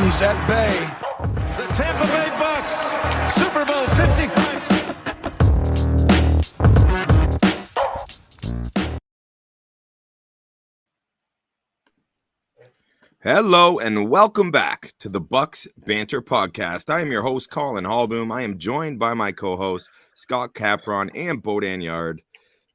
Mahomes at bay. The Tampa Bay Bucs, Super Bowl 55. Hello and welcome back to the Bucs Banter Podcast. I am your host, Colin Hallboom. I am joined by my co-hosts, Scott Capron and Bodan Yard,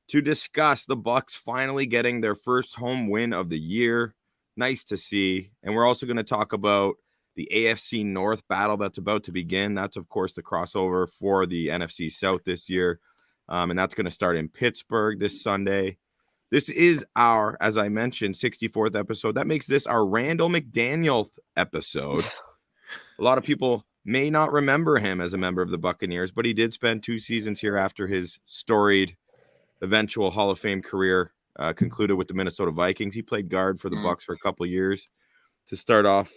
to discuss the Bucs finally getting their first home win of the year. Nice to see. And we're also going to talk about the AFC North battle that's about to begin. That's, of course, the crossover for the NFC South this year. And that's going to start in Pittsburgh this Sunday. This is our, as I mentioned, 64th episode. That makes this our Randall McDaniel episode. A lot of people may not remember him as a member of the Buccaneers, but he did spend 2 seasons here after his storied eventual Hall of Fame career concluded with the Minnesota Vikings. He played guard for the Bucs for a couple of years to start off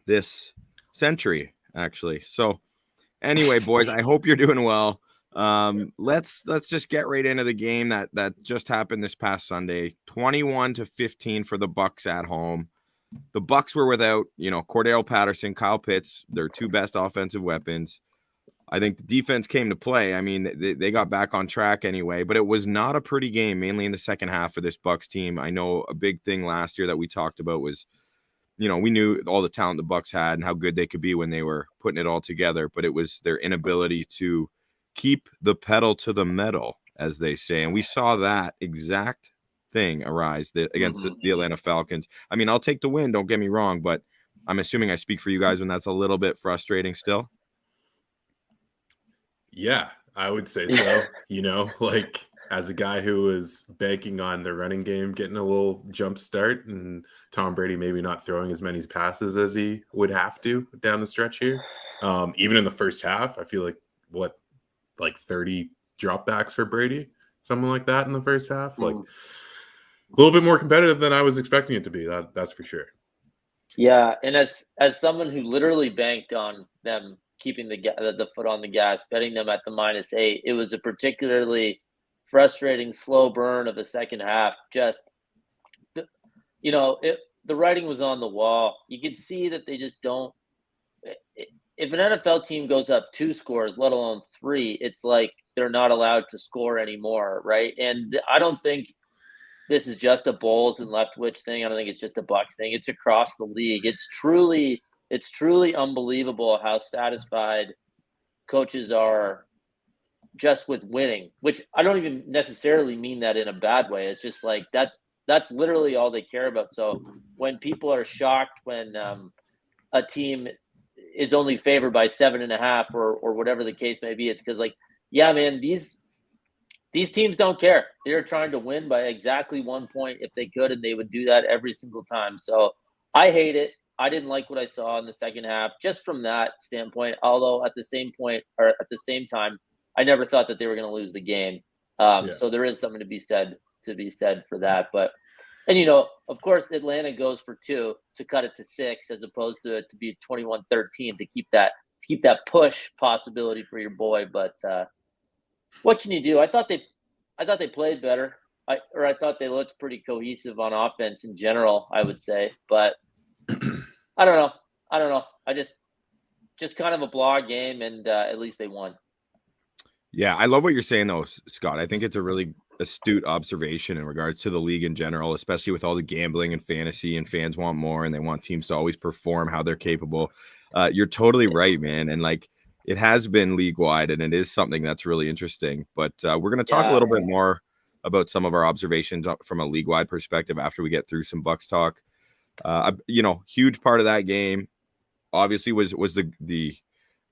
this century, actually. So anyway, boys, I hope you're doing well. Let's just get right into the game that just happened this past Sunday. 21-15 for the Bucs at home. The Bucs were without, Cordell Patterson, Kyle Pitts, their 2 best offensive weapons. I think the defense came to play. I mean, they got back on track anyway, but it was not a pretty game, mainly in the second half for this Bucs team. I know a big thing last year that we talked about was, we knew all the talent the Bucs had and how good they could be when they were putting it all together, but it was their inability to keep the pedal to the metal, as they say. And we saw that exact thing arise against the Atlanta Falcons. I mean, I'll take the win, don't get me wrong, but I'm assuming I speak for you guys when that's a little bit frustrating still. Yeah, I would say so. Like as a guy who was banking on the running game getting a little jump start and Tom Brady maybe not throwing as many passes as he would have to down the stretch here. Even in the first half, I feel like 30 dropbacks for Brady, something like that in the first half. Like a little bit more competitive than I was expecting it to be. That's for sure. Yeah, and as someone who literally banked on them keeping the foot on the gas, betting them at the -8, it was a particularly frustrating slow burn of the second half. Just, the writing was on the wall. You could see that they just don't. If an NFL team goes up 2 scores, let alone 3, it's like they're not allowed to score anymore, right? And I don't think this is just a Bowles and Leftwich thing. I don't think it's just a Bucs thing. It's across the league. It's truly unbelievable how satisfied coaches are just with winning, which I don't even necessarily mean that in a bad way. It's just like that's literally all they care about. So when people are shocked when a team is only favored by 7.5 or whatever the case may be, it's because man, these teams don't care. They're trying to win by exactly 1 point if they could, and they would do that every single time. So I hate it. I didn't like what I saw in the second half, just from that standpoint. Although at the same time, I never thought that they were going to lose the game. So there is something to be said for that. But of course, Atlanta goes for 2 to cut it to 6, as opposed to it to be 21-13 to keep that push possibility for your boy. But what can you do? I thought they played better. I thought they looked pretty cohesive on offense in general, I would say. But I don't know. I just kind of a blog game, and at least they won. Yeah, I love what you're saying, though, Scott. I think it's a really astute observation in regards to the league in general, especially with all the gambling and fantasy, and fans want more and they want teams to always perform how they're capable. You're totally right, man. And it has been league wide, and it is something that's really interesting. But we're going to talk a little bit more about some of our observations from a league wide perspective after we get through some Bucs talk. Huge part of that game obviously was the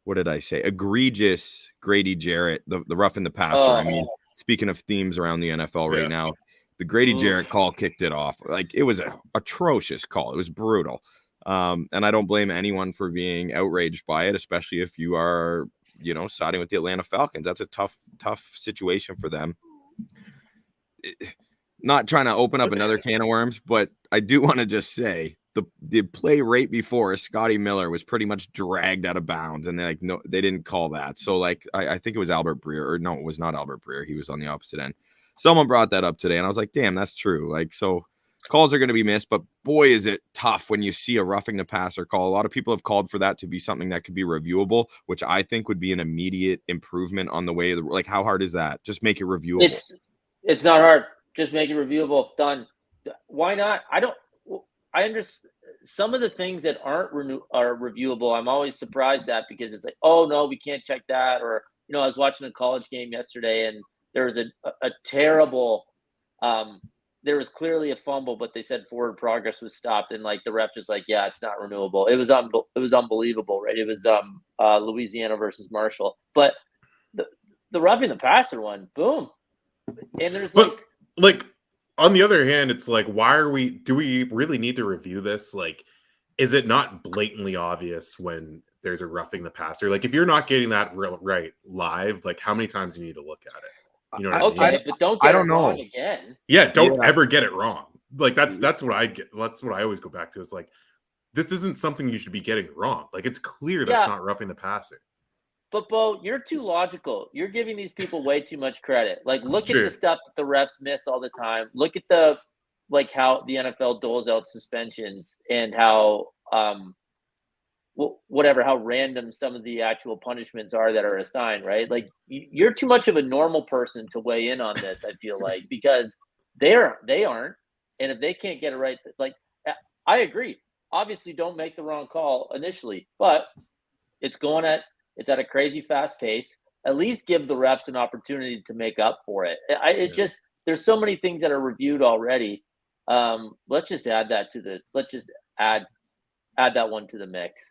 what did I say? Egregious Grady Jarrett, the roughing the passer. I mean, speaking of themes around the NFL right now, the Grady Jarrett call kicked it off. It was an atrocious call. It was brutal. And I don't blame anyone for being outraged by it, especially if you are, siding with the Atlanta Falcons. That's a tough situation for them. Not trying to open up another can of worms, but I do want to just say the play right before Scotty Miller was pretty much dragged out of bounds, and they didn't call that. So I think it was Albert Breer, or no, it was not Albert Breer. He was on the opposite end. Someone brought that up today, and I was like, damn, that's true. So calls are going to be missed, but boy, is it tough when you see a roughing the passer call. A lot of people have called for that to be something that could be reviewable, which I think would be an immediate improvement on the way. Like, how hard is that? Just make it reviewable. It's not hard. Just make it reviewable. Done. Why not? I understand some of the things that are reviewable. I'm always surprised at, because it's like, oh no, we can't check that. Or, I was watching a college game yesterday and there was a terrible, there was clearly a fumble, but they said forward progress was stopped, and like the ref just like, yeah, it's not renewable. It was unbelievable, right? It was Louisiana versus Marshall, but the roughing the passer one, boom, and there's like on the other hand, it's like, do we really need to review this? Like, is it not blatantly obvious when there's a roughing the passer? Like, if you're not getting that right live, like, how many times do you need to look at it? You know what I mean? But don't get it wrong again. Yeah, don't ever get it wrong. Like, that's what I get. That's what I always go back to. Is like, this isn't something you should be getting wrong. Like, it's clear that's not roughing the passer. But Bo, you're too logical. You're giving these people way too much credit. Like, look at the stuff that the refs miss all the time. Look at how the NFL doles out suspensions and how how random some of the actual punishments are that are assigned, right? Like, you're too much of a normal person to weigh in on this, I feel like, because they aren't. And if they can't get it right, like, I agree. Obviously, don't make the wrong call initially, but it's at a crazy fast pace. At least give the refs an opportunity to make up for it. There's so many things that are reviewed already. Let's just add that add that one to the mix.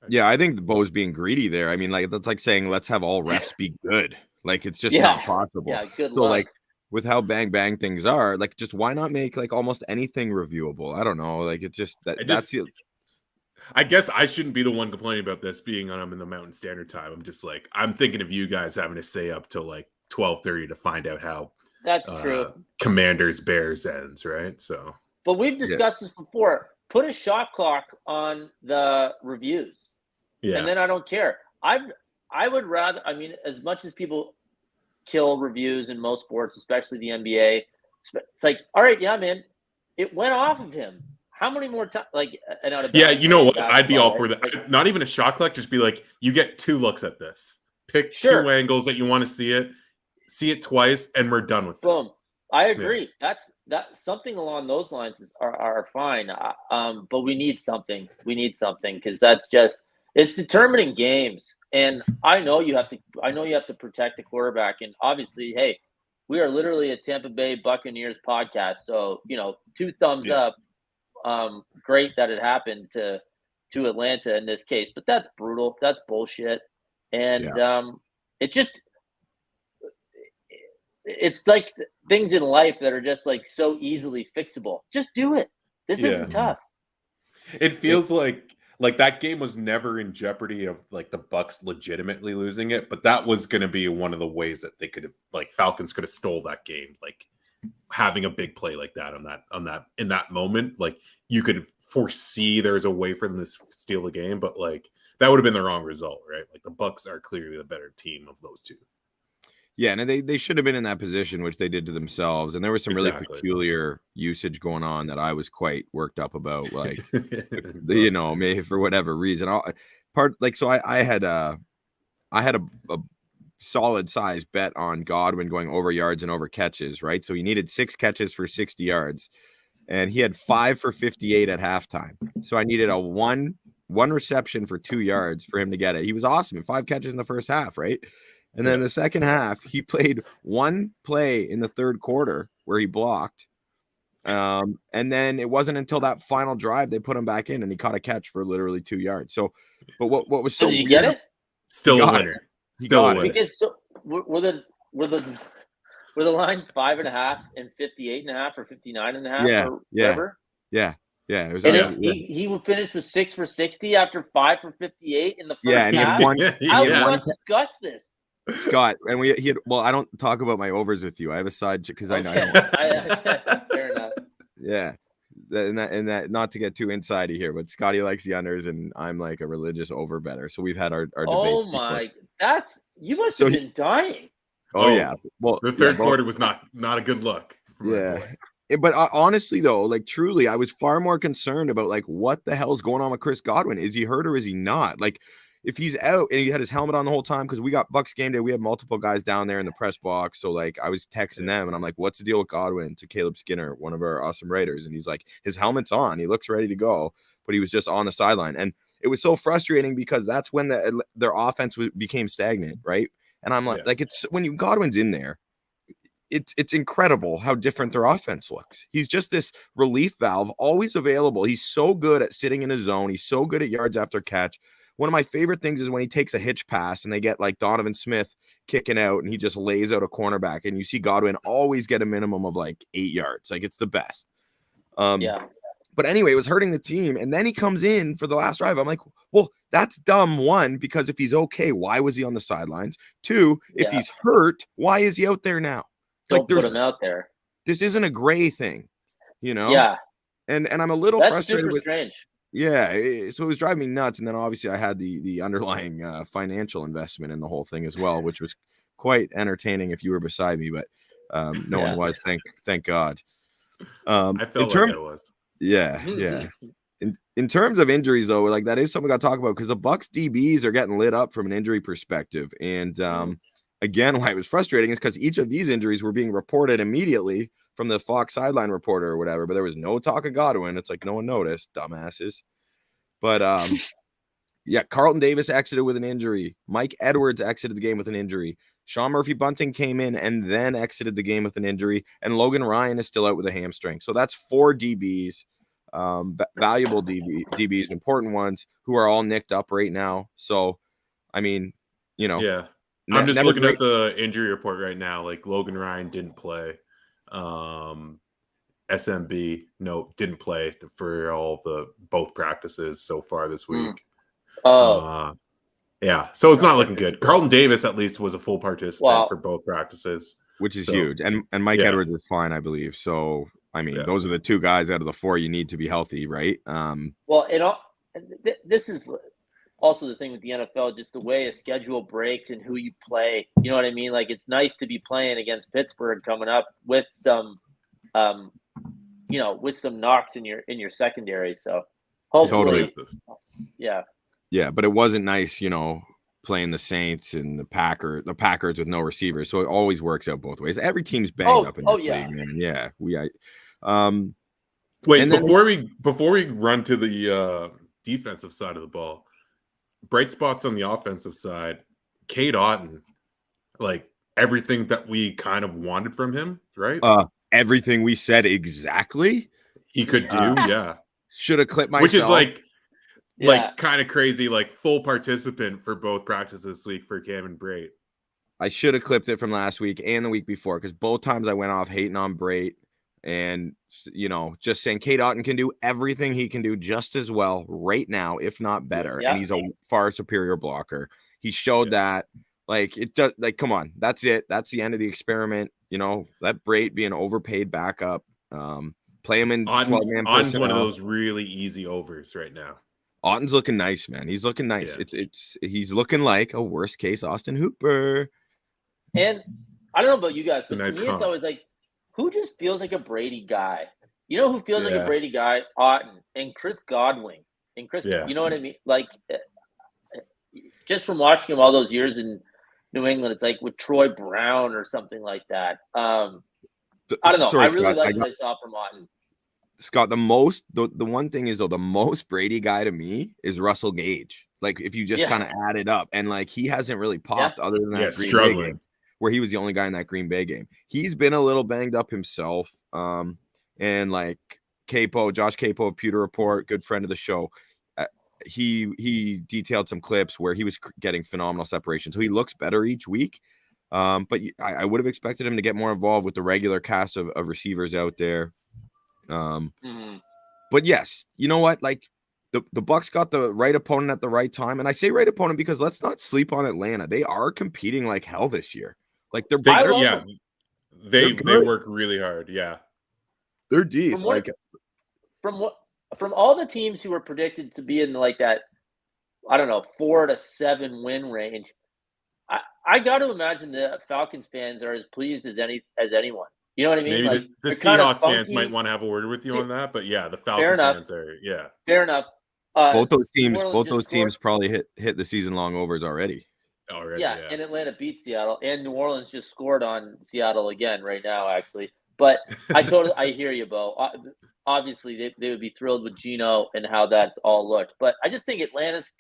Yeah, I think Bo's being greedy there. I mean, like, that's like saying let's have all refs be good. Like, it's just not possible. Yeah, good so luck. Like, with how bang things are, like, just why not make like almost anything reviewable? I don't know. Like, it's just that's the. I guess I shouldn't be the one complaining about this being I'm in the Mountain Standard Time. I'm just like, I'm thinking of you guys having to stay up till like 12:30 to find out how that's true. Commanders Bears ends, right? So, but we've discussed this before. Put a shot clock on the reviews, and then I don't care. I would rather. I mean, as much as people kill reviews in most sports, especially the NBA, it's like, all right, yeah, man, it went off of him. How many more times? Like, you know what? I'd be all for that. Like, not even a shot clock. Just be like, you get 2 looks at this. Pick 2 angles that you want to see it twice, and we're done with it. Boom. I agree. Yeah. That's something along those lines are fine. But we need something. Because it's determining games. And I know you have to protect the quarterback. And obviously, hey, we are literally a Tampa Bay Buccaneers podcast. So, 2 thumbs up. Great that it happened to Atlanta in this case, but that's brutal. That's bullshit. And it's like things in life that are just like so easily fixable. Just do it. This isn't tough. It feels like that game was never in jeopardy of like the Bucs legitimately losing it, but that was going to be one of the ways that they could have, like, Falcons could have stole that game, like having a big play like that in that moment. Like, you could foresee there's a way for them to steal the game, but like that would have been the wrong result, right? Like, the Bucs are clearly the better team of those two. Yeah, and they should have been in that position, which they did to themselves. And there was some really peculiar usage going on that I was quite worked up about. Like, maybe for whatever reason. I had a solid size bet on Godwin going over yards and over catches, right? So he needed 6 catches for 60 yards, and he had 5 for 58 at halftime. So I needed a one reception for 2 yards for him to get it. He was awesome. 5 catches in the first half, right? And then the second half, he played 1 play in the third quarter where he blocked. And then it wasn't until that final drive they put him back in, and he caught a catch for literally 2 yards. So, but what was so did you get it? Still a winner. Still a winner. Because were the lines 5.5 and 58.5 or 59.5 or whatever? Yeah. It was. And he finished with 6 for 60 after 5 for 58 in the first half. How do you discuss this? Scott, and he had. Well, I don't talk about my overs with you. I have a side because I know. Fair enough. Yeah, and that not to get too insidey here, but Scotty likes the unders, and I'm like a religious over better. So we've had our debates. Oh my, you must have been dying. Oh yeah. Well, the third quarter was not a good look. Yeah. But honestly, though, like truly, I was far more concerned about like what the hell's going on with Chris Godwin. Is he hurt or is he not? Like, if he's out and he had his helmet on the whole time, because we got Bucs game day, we had multiple guys down there in the press box. So like, I was texting them and I'm like, "What's the deal with Godwin?" To Caleb Skinner, one of our awesome writers, and he's like, "His helmet's on. He looks ready to go, but he was just on the sideline." And it was so frustrating because that's when their offense became stagnant, right? And I'm like, it's when Godwin's in there. It's incredible how different their offense looks. He's just this relief valve, always available. He's so good at sitting in his zone. He's so good at yards after catch. One of my favorite things is when he takes a hitch pass and they get like Donovan Smith kicking out and he just lays out a cornerback and you see Godwin always get a minimum of like 8 yards. Like it's the best. But anyway, it was hurting the team. And then he comes in for the last drive. I'm like, well, that's dumb. One, because if he's okay, why was he on the sidelines? Two, if he's hurt, why is he out there now? Don't put him out there. This isn't a gray thing, you know? Yeah. And I'm a little That's frustrated super strange. Yeah, so it was driving me nuts. And then obviously I had the underlying financial investment in the whole thing as well, which was quite entertaining if you were beside me, but no one was. Thank God. I felt like it was. Yeah. In terms of injuries, though, like that is something I got to talk about because the Bucs DBs are getting lit up from an injury perspective, and again, why it was frustrating is because each of these injuries were being reported immediately from the Fox sideline reporter or whatever, but there was no talk of Godwin. It's like no one noticed, dumbasses. But Carlton Davis exited with an injury. Mike Edwards exited the game with an injury. Sean Murphy-Bunting came in and then exited the game with an injury, and Logan Ryan is still out with a hamstring. So that's 4 DBs, valuable DBs, important ones who are all nicked up right now. So, I mean, you know. Yeah. I'm just looking at the injury report right now. Like Logan Ryan didn't play. SMB, didn't play for both practices so far this week. Yeah, so it's not looking good. Carlton Davis at least was a full participant for both practices, which is huge. And Mike Edwards is fine, I believe. So I mean, those are the 2 guys out of the 4 you need to be healthy, right? This is also the thing with the NFL, just the way a schedule breaks and who you play. You know what I mean? Like it's nice to be playing against Pittsburgh coming up with some, with some knocks in your secondary. So hopefully, yeah, but it wasn't nice, playing the Saints and the Packers with no receivers. So it always works out both ways. Every team's banged up in this league, man. Yeah, wait, before we run to the defensive side of the ball. Bright spots on the offensive side, Cade Otton, like everything that we kind of wanted from him, right? Everything we said exactly he could do, Should have clipped myself. Which is like kind of crazy, like full participant for both practices this week for Cameron Brate. I should have clipped it from last week and the week before because both times I went off hating on Brate and, just saying Cade Otton can do everything he can do just as well right now, if not better. And he's a far superior blocker. He showed that. Like, it does. Like, come on. That's it. That's the end of the experiment. Let Brate be an overpaid backup. Play him in 12-man Otton's one of those really easy overs right now. Otton's looking nice, man. He's looking nice. Yeah. He's looking like a worst case Austin Hooper. And I don't know about you guys, but to me, it's always like, who just feels like a Brady guy? You know who feels like a Brady guy? Otton and Chris Godwin. You know what I mean? Like, just from watching him all those years in New England, it's like with Troy Brown or something like that. I don't know. I really like what I saw from Otton. Scott, the one thing is, though, the most Brady guy to me is Russell Gage. Like, if you just kind of add it up, and like he hasn't really popped other than that Green Bay game, where he was the only guy in that Green Bay game. He's been a little banged up himself. And like Josh Capo of Pewter Report, good friend of the show, he detailed some clips where he was getting phenomenal separation. So he looks better each week. But I would have expected him to get more involved with the regular cast of receivers out there. But yes, you know what? Like the Bucs got the right opponent at the right time. And I say right opponent because let's not sleep on Atlanta. They are competing like hell this year. Like they work really hard. Yeah. They're D's. From all the teams who were predicted to be in like that, I don't know, 4 to 7 win range, I got to imagine the Falcons fans are as pleased as anyone. You know what I mean? Maybe Like the they're kind of Seahawks fans funky. might want to have a word with you on that, but yeah, the Fair Falcon enough. fans are Fair enough. Both those New teams, Orleans just scored. probably hit the season long overs already. already. Yeah, and Atlanta beat Seattle, and New Orleans just scored on Seattle again right now, actually. But I hear you, Bo. Obviously, they would be thrilled with Geno and how that's all looked. But I just think Atlanta's,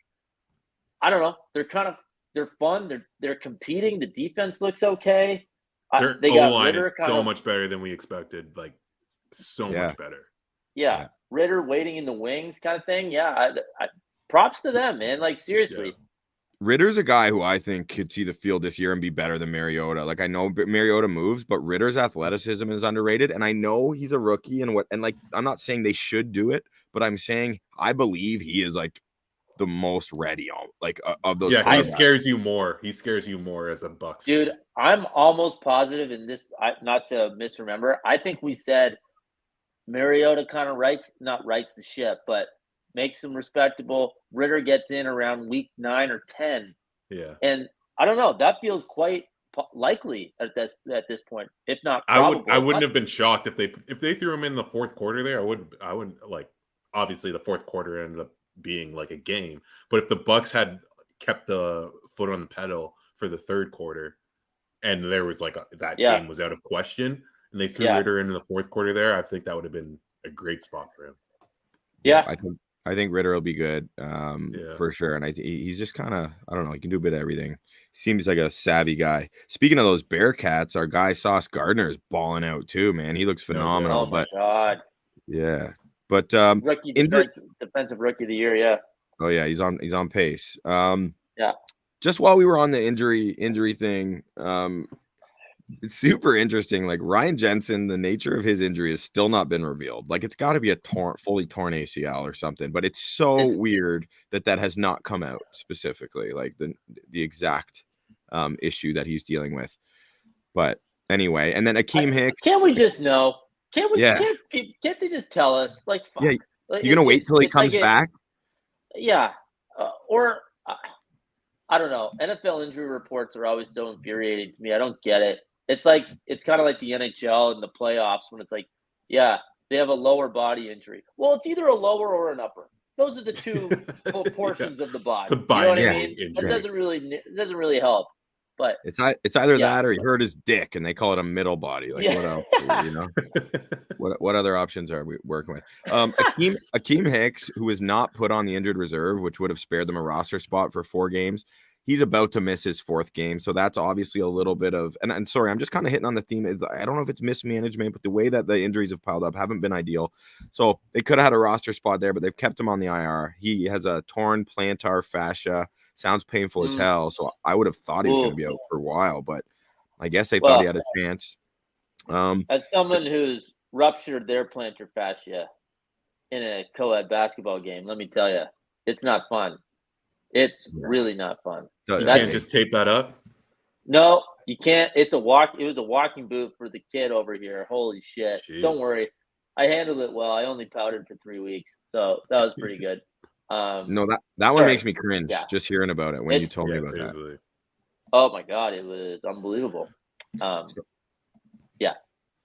I don't know, they're fun. They're competing. The defense looks okay. Their They got O-line Ritter is so much better than we expected. Like, so much better. Yeah, Ritter waiting in the wings kind of thing. Yeah, props to them, man. Like, seriously. Yeah. Ritter's a guy who I think could see the field this year and be better than Mariota. Like, I know Mariota moves, but Ritter's athleticism is underrated. And I know he's a rookie and like, I'm not saying they should do it, but I'm saying I believe he is like the most ready on of those. Yeah, he scares you more. He scares you more as a Bucs dude. fan. I'm almost positive in this. Not to misremember, I think we said Mariota kind of rights the ship, but makes them respectable. Ritter gets in around week 9 or 10. Yeah, and I don't know. That feels quite likely at this point, if not probable. I wouldn't have been shocked if they threw him in the fourth quarter there. I wouldn't like. Obviously, the fourth quarter ended up being like a game, but if the Bucs had kept the foot on the pedal for the third quarter, and there was like that game was out of question, and they threw Ritter into the fourth quarter there, I think that would have been a great spot for him. Yeah, I think Ritter will be good for sure, and I think he's just kind of, I don't know, he can do a bit of everything. Seems like a savvy guy. Speaking of those Bearcats, our guy Sauce Gardner is balling out too, man. He looks phenomenal. Oh my god. Yeah. But rookie defensive rookie of the year, yeah. Oh yeah, he's on pace. Yeah. Just while we were on the injury thing, it's super interesting. Like Ryan Jensen, the nature of his injury has still not been revealed. Like it's got to be a fully torn ACL or something. But it's so weird that has not come out specifically, like the exact issue that he's dealing with. But anyway, and then Akeem Hicks. Can't we just know? Can't we? Yeah. Can't they just tell us? Like, fuck. Yeah, you're gonna wait till he comes back. Yeah, or I don't know. NFL injury reports are always so infuriating to me. I don't get it. It's kind of like the NHL in the playoffs when it's like, yeah, they have a lower body injury. Well, it's either a lower or an upper. Those are the two portions of the body. It's a binary you know what I mean? injury. It doesn't really help. But it's either that or he hurt his dick and they call it a middle body. Like what else? You know, what other options are we working with? Akeem Hicks, who is not put on the injured reserve, which would have spared them a roster spot for 4 games. He's about to miss his 4th game, so that's obviously a little bit of. And sorry, I'm just kind of hitting on the theme. I don't know if it's mismanagement, but the way that the injuries have piled up haven't been ideal. So they could have had a roster spot there, but they've kept him on the IR. He has a torn plantar fascia. Sounds painful as hell. So I would have thought he was going to be out for a while, but I guess they thought he had a chance. As someone who's ruptured their plantar fascia in a co-ed basketball game, let me tell you, it's not fun. It's really not fun. You can't just tape that up? No, you can't. It was a walking boot for the kid over here. Holy shit. Jeez. Don't worry. I handled it well. I only powdered for 3 weeks. So that was pretty good. No, that one makes me cringe just hearing about it when you told me about that. Oh my god, it was unbelievable. Yeah.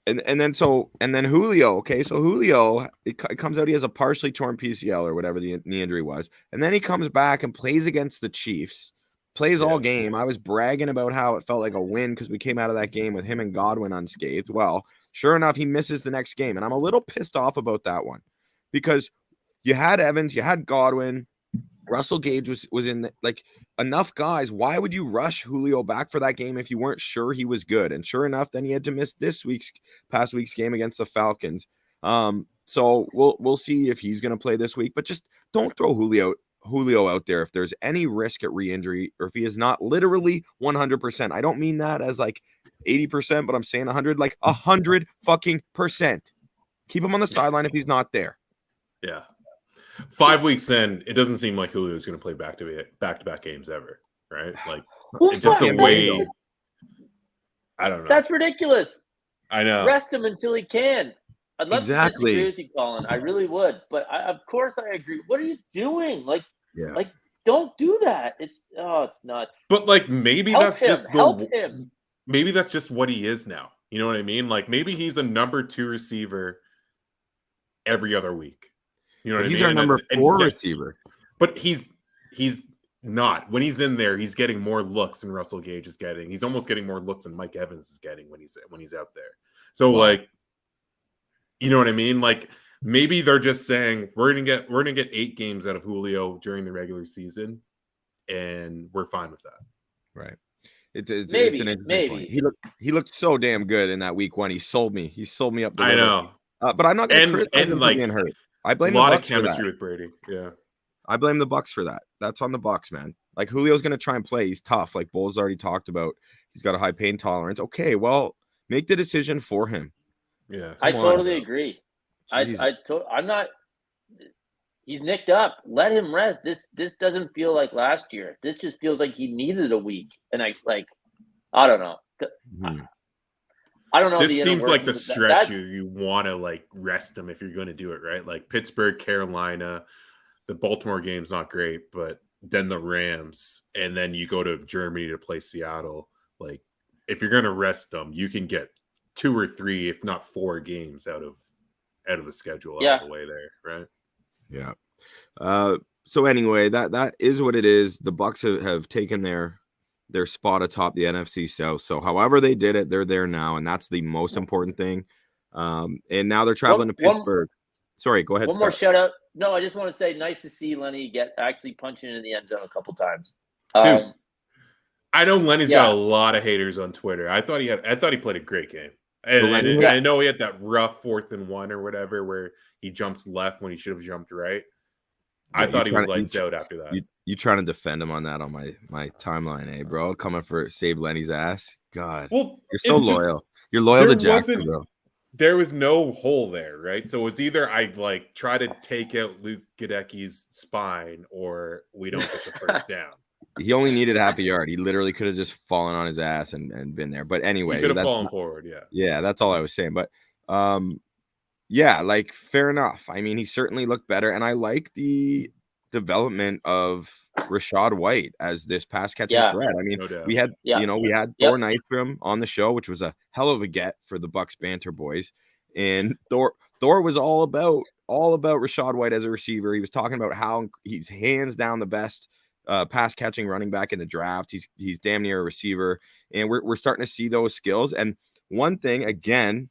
And then Julio. Okay, so Julio, it comes out he has a partially torn PCL or whatever the knee injury was, and then he comes back and plays against the Chiefs. Plays all game. I was bragging about how it felt like a win because we came out of that game with him and Godwin unscathed. Well, sure enough, he misses the next game, and I'm a little pissed off about that one because you had Evans, you had Godwin, Russell Gage was in like enough guys. Why would you rush Julio back for that game if you weren't sure he was good? And sure enough, then he had to miss past week's game against the Falcons. So we'll see if he's going to play this week, but just don't throw Julio out there if there's any risk at re-injury or if he is not literally 100%. I don't mean that as like 80%, but I'm saying 100, like 100 fucking percent. Keep him on the sideline if he's not there. Yeah. 5 weeks in, it doesn't seem like Julio is going to play back-to-back games ever, right? Like it's just a way. I don't know. That's ridiculous. I know. Rest him until he can. I'd love to disagree with you, Colin. I really would, but of course I agree. What are you doing? Like don't do that. It's nuts. But like maybe help him. Maybe that's just what he is now. You know what I mean? Like maybe he's a number 2 receiver every other week. You know what I mean? He's our number 4 receiver. But he's not. When he's in there, he's getting more looks than Russell Gage is getting. He's almost getting more looks than Mike Evans is getting when he's out there. So like, you know what I mean? Like maybe they're just saying we're gonna get 8 games out of Julio during the regular season, and we're fine with that. Right. It's an interesting point. He looked so damn good in that week 1. He sold me up the I know. But I'm not going to criticize him for being hurt. I blame a lot the of Bucs chemistry with Brady. Yeah. I blame the Bucs for that. That's on the Bucs, man. Like Julio's going to try and play. He's tough. Like Bull's already talked about. He's got a high pain tolerance. Okay, well, make the decision for him. Yeah. I totally agree. I'm not. He's nicked up. Let him rest. This doesn't feel like last year. This just feels like he needed a week. And I don't know. I don't know. This seems like the stretch you want to like rest him if you're going to do it, right? Like Pittsburgh, Carolina, the Baltimore game's not great, but then the Rams, and then you go to Germany to play Seattle. Like if you're going to rest them, you can get 2 or 3, if not 4 games out of the schedule out of the way there, right? Yeah. So anyway, that is what it is. The Bucs have taken their spot atop the NFC South. So however they did it, they're there now, and that's the most important thing. And now they're traveling to Pittsburgh. Sorry, go ahead. One more shout out. No, I just want to say nice to see Lenny get actually punching in the end zone a couple times. Dude, I know Lenny's got a lot of haters on Twitter. I thought he played a great game. And I know he had that rough 4th and 1 or whatever where he jumps left when he should have jumped right. I thought he was lights out after that. You trying to defend him on that on my timeline, eh, bro? Coming for save Lenny's ass. God, you're so loyal. You're loyal to Jackson, bro. There was no hole there, right? So it's either I like try to take out Luke Gadecki's spine or we don't get the first down. He only needed half a yard. He literally could have just fallen on his ass and been there. But anyway, he could have fallen forward. Yeah. Yeah, that's all I was saying. But yeah, like fair enough. I mean, he certainly looked better, and I like the development of Rachaad White as this pass catching threat. I mean, we had Thor Nystrom on the show, which was a hell of a get for the Bucs banter boys. And Thor was all about Rachaad White as a receiver. He was talking about how he's hands down the best pass catching running back in the draft. He's damn near a receiver, and we're starting to see those skills. And one thing, again,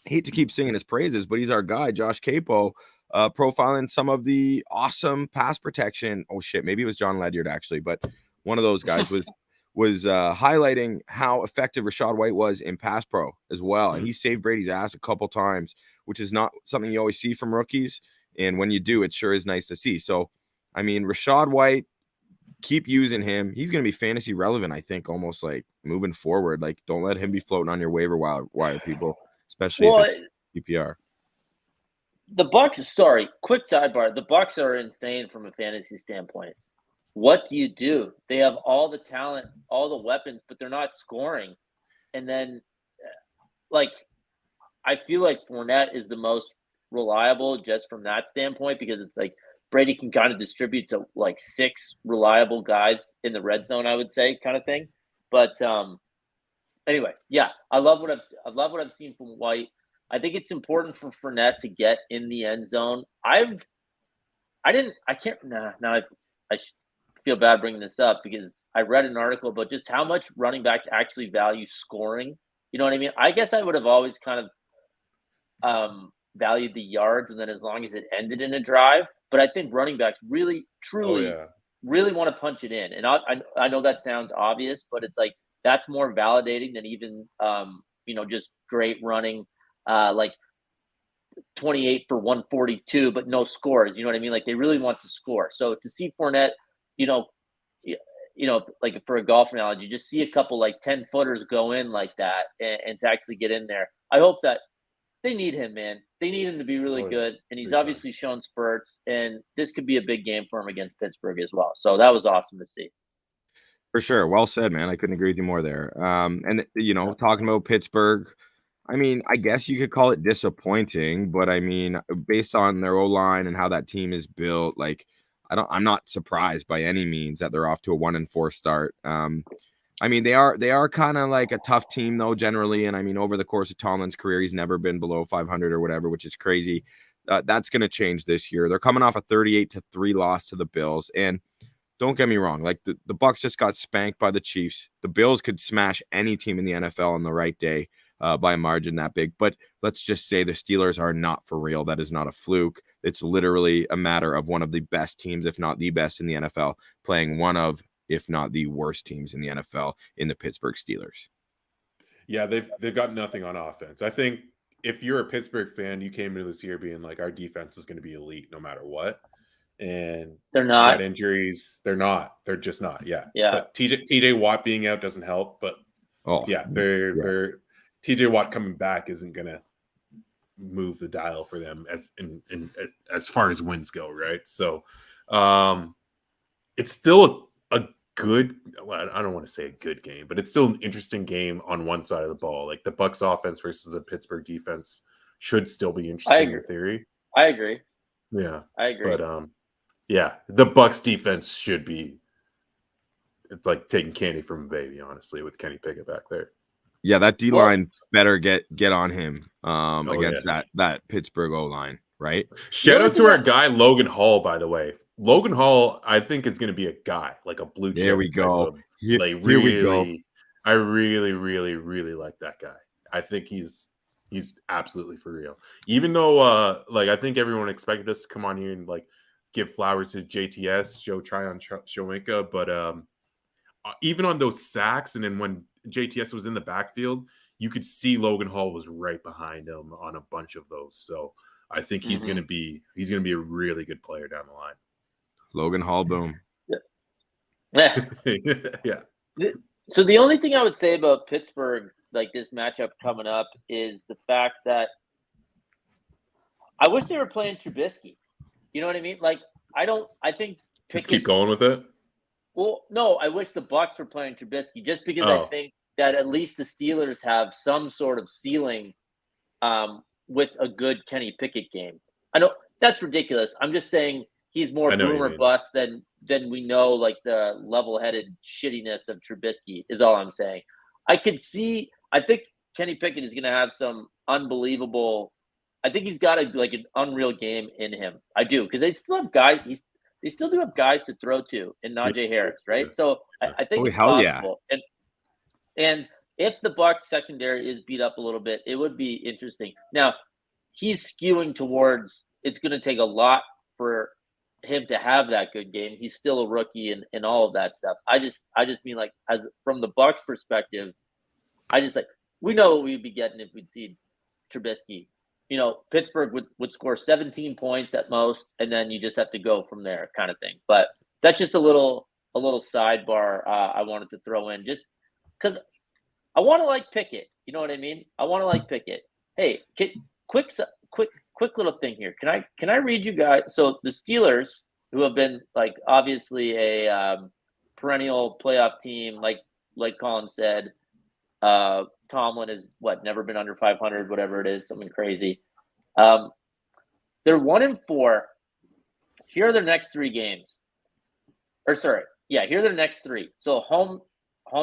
hate to keep singing his praises, but he's our guy, Josh Capo, profiling some of the awesome pass protection. Oh shit, maybe it was John Ledyard actually, but one of those guys was highlighting how effective Rachaad White was in pass pro as well. And he saved Brady's ass a couple times, which is not something you always see from rookies. And when you do, it sure is nice to see. So, I mean, Rachaad White, keep using him. He's going to be fantasy relevant, I think, almost like moving forward. Like, don't let him be floating on your waiver wire, people, especially if it's PPR. The Bucs, quick sidebar. The Bucs are insane from a fantasy standpoint. What do? They have all the talent, all the weapons, but they're not scoring. And then, like, I feel like Fournette is the most reliable just from that standpoint because it's like Brady can kind of distribute to like 6 reliable guys in the red zone, I would say, kind of thing. But anyway, yeah, I love what I've seen from White. I think it's important for Fournette to get in the end zone. I feel bad bringing this up because I read an article about just how much running backs actually value scoring. You know what I mean? I guess I would have always kind of valued the yards and then as long as it ended in a drive. But I think running backs really, truly, really want to punch it in. And I know that sounds obvious, but it's like that's more validating than even just great running. Like 28 for 142, but no scores. You know what I mean? Like they really want to score. So to see Fournette, like for a golf analogy, just see a couple like 10-footers go in like that and to actually get in there. I hope that they need him, man. They need him to be really good. And he's obviously shown spurts, and this could be a big game for him against Pittsburgh as well. So that was awesome to see. For sure. Well said, man. I couldn't agree with you more there. And talking about Pittsburgh, I mean, I guess you could call it disappointing, but I mean, based on their O-line and how that team is built, like I'm not surprised by any means that they're off to a 1-4 start. I mean, they are kind of like a tough team though, generally. And I mean, over the course of Tomlin's career, he's never been below 500 or whatever, which is crazy. That's going to change this year. They're coming off a 38-3 loss to the Bills. And don't get me wrong, like the Bucs just got spanked by the Chiefs. The Bills could smash any team in the NFL on the right day by a margin that big. But let's just say the Steelers are not for real. That is not a fluke. It's literally a matter of one of the best teams, if not the best in the NFL, playing one of, if not the worst teams in the NFL in the Pittsburgh Steelers. Yeah, they've got nothing on offense. I think if you're a Pittsburgh fan, you came into this year being like, our defense is going to be elite no matter what. And they're not. Got injuries. They're not. They're just not. Yeah. Yeah. But TJ Watt being out doesn't help. But they're TJ Watt coming back isn't going to move the dial for them as far as wins go, right? So it's still a good, well, I don't want to say a good game, but it's still an interesting game on one side of the ball. Like the Bucs offense versus the Pittsburgh defense should still be interesting in theory. I agree. Yeah. I agree. But the Bucs defense should be, it's like taking candy from a baby, honestly, with Kenny Pickett back there. Yeah, that D line better get on him against that Pittsburgh O line, right? Shout out to our guy Logan Hall, by the way. Logan Hall, I think, is going to be a guy, like a blue chip. There we go. Here we go. I really, really, really like that guy. I think he's absolutely for real. Even though, I think everyone expected us to come on here and give flowers to JTS, Joe Tryon-Shoyinka, but even on those sacks, and then when JTS was in the backfield, you could see Logan Hall was right behind him on a bunch of those. So I think he's going to be a really good player down the line. Logan Hall, boom. Yeah. Yeah. So the only thing I would say about Pittsburgh, this matchup coming up, is the fact that I wish they were playing Trubisky. You know what I mean? I think Just keep going with it. Well, no, I wish the Bucs were playing Trubisky just because I think that at least the Steelers have some sort of ceiling with a good Kenny Pickett game. I know that's ridiculous. I'm just saying he's more boom or bust than we know, the level-headed shittiness of Trubisky is all I'm saying. I think Kenny Pickett is going to have some unbelievable – I think he's got an unreal game in him. I do, because they still have guys – they still do have guys to throw to in Najee Harris, right? So I think it's possible. Yeah. And if the Bucs secondary is beat up a little bit, it would be interesting. Now, he's skewing towards it's going to take a lot for him to have that good game. He's still a rookie and all of that stuff. I just mean as from the Bucs perspective, we know what we'd be getting if we'd see Trubisky. Pittsburgh would score 17 points at most, and then you just have to go from there, kind of thing. But that's just a little sidebar I wanted to throw in, just because I want to like Pickett. You know what I mean? I want to like Pickett. Hey, quick little thing here. Can I read you guys? So the Steelers, who have been obviously a perennial playoff team, like Colin said. Tomlin has never been under 500, whatever it is, something crazy. They're 1-4. Here are their next 3 games. Here are their next 3. So home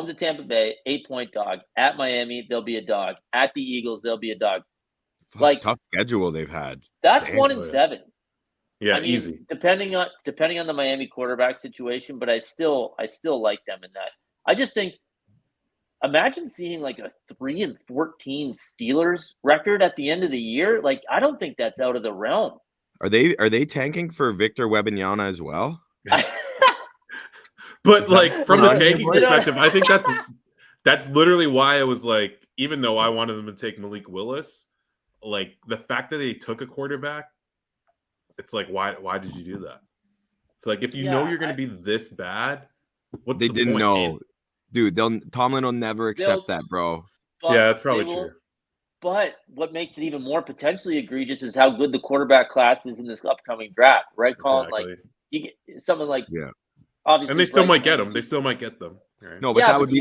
to Tampa Bay, 8-point dog. At Miami, they'll be a dog. At the Eagles, they'll be a dog. Tough schedule they've had. That's 1-7. Yeah, easy. Depending on the Miami quarterback situation, but I still like them in that. I just think. Imagine seeing a 3-14 Steelers record at the end of the year. I don't think that's out of the realm. Are they tanking for Victor Wembanyama as well? But from the tanking perspective, I think that's literally why I was even though I wanted them to take Malik Willis, the fact that they took a quarterback, it's why did you do that? It's if you know you're going to be this bad, what's they the didn't point? know. Dude, Tomlin will never accept that, bro. Yeah, that's probably true. But what makes it even more potentially egregious is how good the quarterback class is in this upcoming draft, right, Colin? Exactly. You get someone obviously, and they still might get them. They still might get them. Right? No, but that would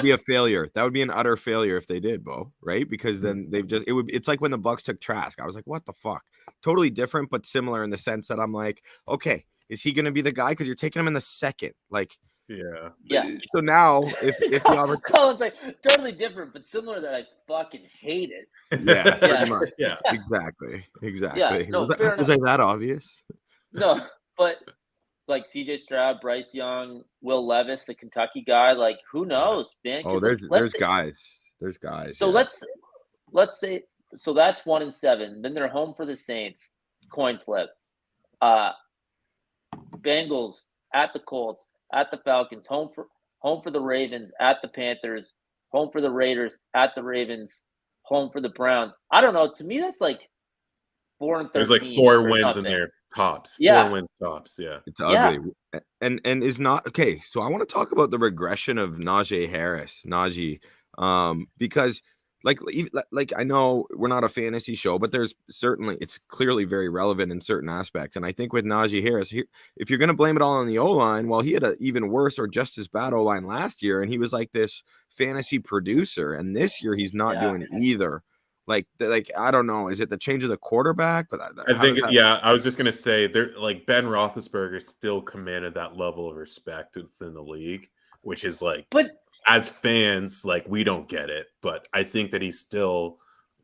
be a failure. That would be an utter failure if they did, Bo. Right? Because then it's like when the Bucs took Trask. I was like, what the fuck? Totally different, but similar in the sense that I'm like, okay, is he going to be the guy? Because you're taking him in the second, Yeah. So now, if the opportunity, Colin's like totally different, but similar that I fucking hate it. yeah, pretty Yeah. much, Yeah. exactly. Yeah, no, fair Was enough. I that obvious? No, but like CJ Stroud, Bryce Young, Will Levis, the Kentucky guy, like who knows, man? Oh, Because there's guys. There's guys. so Yeah. let's say so that's 1-7. Then they're home for the Saints, coin flip. Bengals at the Colts, at the Falcons, home for the Ravens, at the Panthers, home for the Raiders, at the Ravens, home for the Browns. I don't know. To me, that's like 4-13. There's like 4 or wins something. in there tops. Yeah. 4 wins tops. Yeah. It's ugly. And is not okay. So I want to talk about the regression of Najee Harris, because like I know we're not a fantasy show, but it's clearly very relevant in certain aspects. And I think with Najee Harris, if you're going to blame it all on the O-line, well, he had an even worse or just as bad O-line last year, and he was like this fantasy producer. And this year he's not doing either. Like I don't know. Is it the change of the quarterback? But I think I was just gonna say there, like Ben Roethlisberger still commanded that level of respect within the league, which is like, but as fans, like we don't get it, but I think that he's still,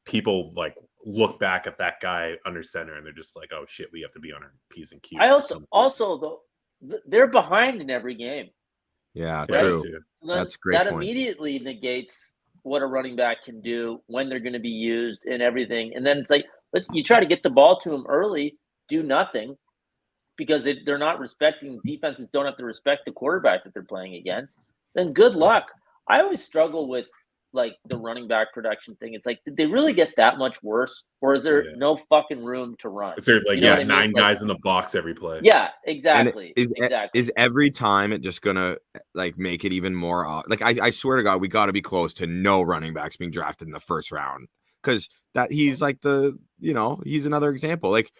people like look back at that guy under center and they're just like, oh shit, we have to be on our P's and Q's. I also though they're behind in every game. Yeah, right? true. So that's a great that point. Immediately negates what a running back can do, when they're going to be used, and everything. And then it's like, you try to get the ball to them early, do nothing, because they're not respecting, defenses don't have to respect the quarterback that they're playing against. Then good luck. I always struggle with like the running back production thing. It's like, did they really get that much worse, or is there no fucking room to run? Is there like, you know what I 9 mean? guys in the box every play? Yeah, exactly. Exactly. Is every time it just gonna like make it even more like I swear to God, we got to be close to no running backs being drafted in the first round, because that he's like he's another example. Like,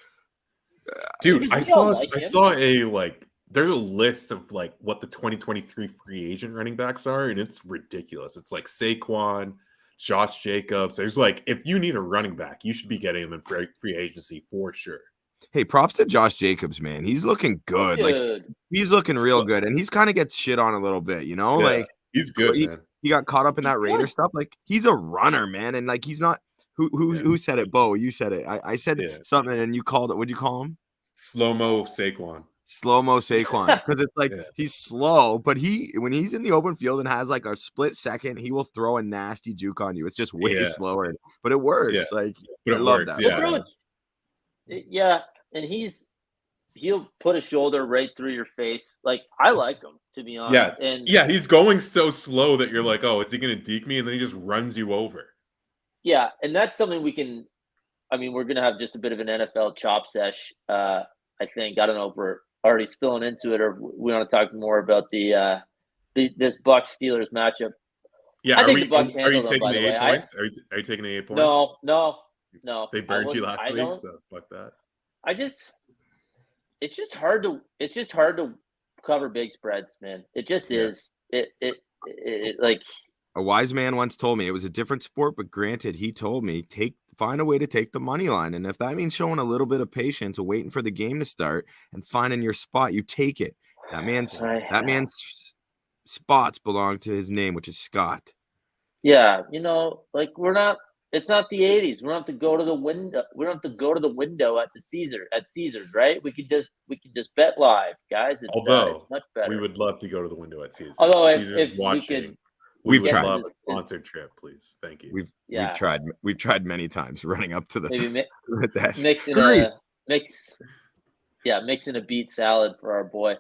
dude, I saw a like, there's a list of like what the 2023 free agent running backs are, and it's ridiculous. It's like Saquon, Josh Jacobs. There's like, if you need a running back, you should be getting him in free agency for sure. Hey, props to Josh Jacobs, man. He's looking good. Like, he's looking real good, and he's kind of gets shit on a little bit, like he's good, man. He got caught up in that Raider stuff. Like, he's a runner, man, and like he's not. Who said it? Bo, you said it. I said something, and you called it. What'd you call him? Slow-mo Saquon. Slow-mo Saquon, because it's like he's slow, but when he's in the open field and has like a split second, he will throw a nasty juke on you. It's just way slower, but it works. Yeah. Like, but I love that. Yeah, and he'll put a shoulder right through your face. Like, I like him, to be honest. Yeah, he's going so slow that you're like, oh, is he going to deke me? And then he just runs you over. Yeah, and that's something we're going to have just a bit of an NFL chop sesh, I think. I don't know if we're already spilling into it, or if we want to talk more about this Bucs Steelers matchup. Yeah, I think the Bucs handled them, taking by the the 8 way. points? Are you taking the 8 points? No. They burned you last week, so fuck that. It's just hard to cover big spreads, man. It just is. It like, a wise man once told me it was a different sport, but granted, he told me find a way to take the money line, and if that means showing a little bit of patience, waiting for the game to start, and finding your spot, you take it. That man's spots belong to his name, which is Scott. Yeah, like it's not the 80s. We don't have to go to the window. We don't have to go to the window at Caesars, right? We can just bet live, guys. Although it's much better. We would love to go to the window at Caesars. Although Caesars if watching, we've would tried love a sponsored trip, please. Thank you. We've tried many times running up to the mixing a beet salad for our boy.